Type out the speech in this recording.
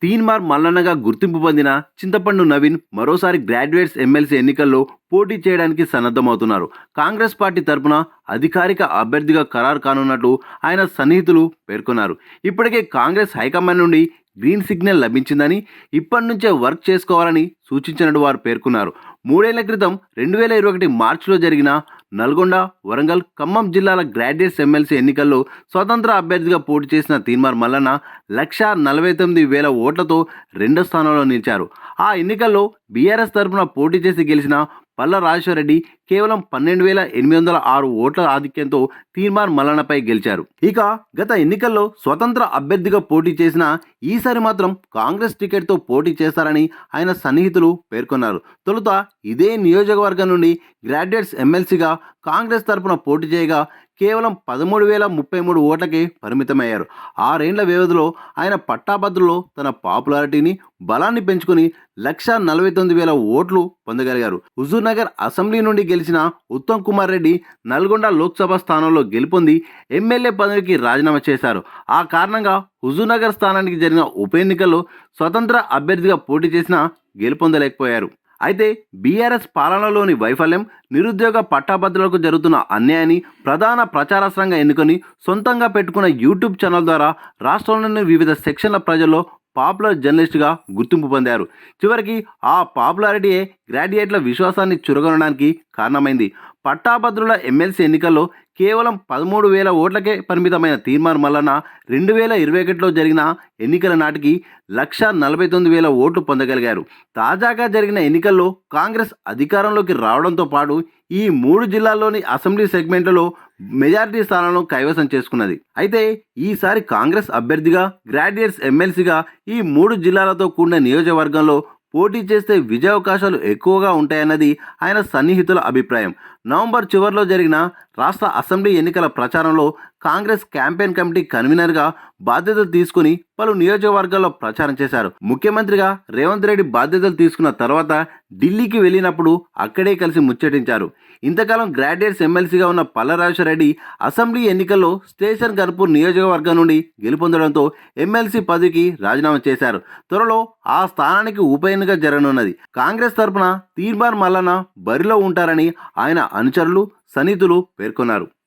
తీన్మార్ మల్లన్నగా గుర్తింపు పొందిన చింతపండు నవీన్ మరోసారి గ్రాడ్యుయేట్స్ ఎమ్మెల్సీ ఎన్నికల్లో పోటీ చేయడానికి సన్నద్ధమవుతున్నారు. కాంగ్రెస్ పార్టీ తరపున అధికారిక అభ్యర్థిగా ఖరారు కానున్నట్లు ఆయన సన్నిహితులు పేర్కొన్నారు. ఇప్పటికే కాంగ్రెస్ హైకమాండ్ నుండి గ్రీన్ సిగ్నల్ లభించిందని, ఇప్పటి నుంచే వర్క్ చేసుకోవాలని సూచించినట్టు వారు పేర్కొన్నారు. 3 ఏళ్ల క్రితం 2021 మార్చిలో జరిగిన నల్గొండ, వరంగల్, ఖమ్మం జిల్లాల గ్రాడ్యుయేట్స్ ఎమ్మెల్సీ ఎన్నికల్లో స్వతంత్ర అభ్యర్థిగా పోటీ చేసిన తీన్మార్ మల్లన్న 1,49,000 ఓట్లతో రెండో స్థానంలో నిలిచారు. ఆ ఎన్నికల్లో బీఆర్ఎస్ తరఫున పోటీ చేసి గెలిచిన పల్ల రాజేశ్వరరెడ్డి కేవలం 12,806 ఓట్ల ఆధిక్యంతో తీన్మార్ మల్లన్నపై గెలిచారు. ఇక గత ఎన్నికల్లో స్వతంత్ర అభ్యర్థిగా పోటీ చేసిన ఈసారి మాత్రం కాంగ్రెస్ టికెట్తో పోటీ చేస్తారని ఆయన సన్నిహితులు పేర్కొన్నారు. తొలుత ఇదే నియోజకవర్గం నుండి గ్రాడ్యుయేట్స్ ఎమ్మెల్సీగా కాంగ్రెస్ తరపున పోటీ చేయగా కేవలం 13,033 ఓట్లకే పరిమితమయ్యారు. 6 ఏళ్ల వ్యవధిలో ఆయన పట్టాభద్రులో తన పాపులారిటీని, బలాన్ని పెంచుకుని 1,49,000 ఓట్లు పొందగలిగారు. హుజూర్నగర్ అసెంబ్లీ నుండి గెలిచిన ఉత్తమ్ కుమార్ రెడ్డి నల్గొండ లోక్సభ స్థానంలో గెలుపొంది ఎమ్మెల్యే పదవికి రాజీనామా చేశారు. ఆ కారణంగా హుజూర్నగర్ స్థానానికి జరిగిన ఉప ఎన్నికల్లో స్వతంత్ర అభ్యర్థిగా పోటీ చేసినా గెలుపొందలేకపోయారు. అయితే బీఆర్ఎస్ పాలనలోని వైఫల్యం, నిరుద్యోగ పట్టాభద్రులకు జరుగుతున్న అన్యాయాన్ని ప్రధాన ప్రచారాస్త్రంగా ఎన్నుకొని సొంతంగా పెట్టుకున్న యూట్యూబ్ ఛానల్ ద్వారా రాష్ట్రంలోని వివిధ సెక్షన్ల ప్రజల్లో పాపులర్ జర్నలిస్టుగా గుర్తింపు పొందారు. చివరికి ఆ పాపులారిటీయే గ్రాడ్యుయేట్ల విశ్వాసాన్ని చురగొనడానికి కారణమైంది. పట్టాభద్రుల ఎమ్మెల్సీ ఎన్నికల్లో కేవలం 13,000 ఓట్లకే పరిమితమైన తీన్మార్ మల్లన్న 2021లో జరిగిన ఎన్నికల నాటికి 1,49,000 ఓట్లు పొందగలిగారు. తాజాగా జరిగిన ఎన్నికల్లో కాంగ్రెస్ అధికారంలోకి రావడంతో పాటు ఈ 3 జిల్లాల్లోని అసెంబ్లీ సెగ్మెంట్లలో మెజారిటీ స్థానాలను కైవసం చేసుకున్నది. అయితే ఈసారి కాంగ్రెస్ అభ్యర్థిగా గ్రాడ్యుయేట్స్ ఎమ్మెల్సీగా ఈ 3 జిల్లాలతో కూడిన నియోజకవర్గంలో పోటీ చేస్తే విజయావకాశాలు ఎక్కువగా ఉంటాయన్నది ఆయన సన్నిహితుల అభిప్రాయం. నవంబర్ చివరిలో జరిగిన రాష్ట్ర అసెంబ్లీ ఎన్నికల ప్రచారంలో కాంగ్రెస్ క్యాంపెయిన్ కమిటీ కన్వీనర్గా బాధ్యతలు తీసుకుని పలు నియోజకవర్గాల్లో ప్రచారం చేశారు. ముఖ్యమంత్రిగా రేవంత్ రెడ్డి బాధ్యతలు తీసుకున్న తర్వాత ఢిల్లీకి వెళ్ళినప్పుడు అక్కడే కలిసి ముచ్చటించారు. ఇంతకాలం గ్రాడ్యుయేట్స్ ఎమ్మెల్సీగా ఉన్న పల్లరాజేశ్వరరెడ్డి అసెంబ్లీ ఎన్నికల్లో స్టేషన్ గన్పూర్ నియోజకవర్గం నుండి గెలుపొందడంతో ఎమ్మెల్సీ పదవికి రాజీనామా చేశారు. త్వరలో ఆ స్థానానికి ఉప ఎన్నిక జరగనున్నది. కాంగ్రెస్ తరపున తీన్మార్ మల్లన్న బరిలో ఉంటారని ఆయన అనుచరులు, సన్నిహితులు పేర్కొన్నారు.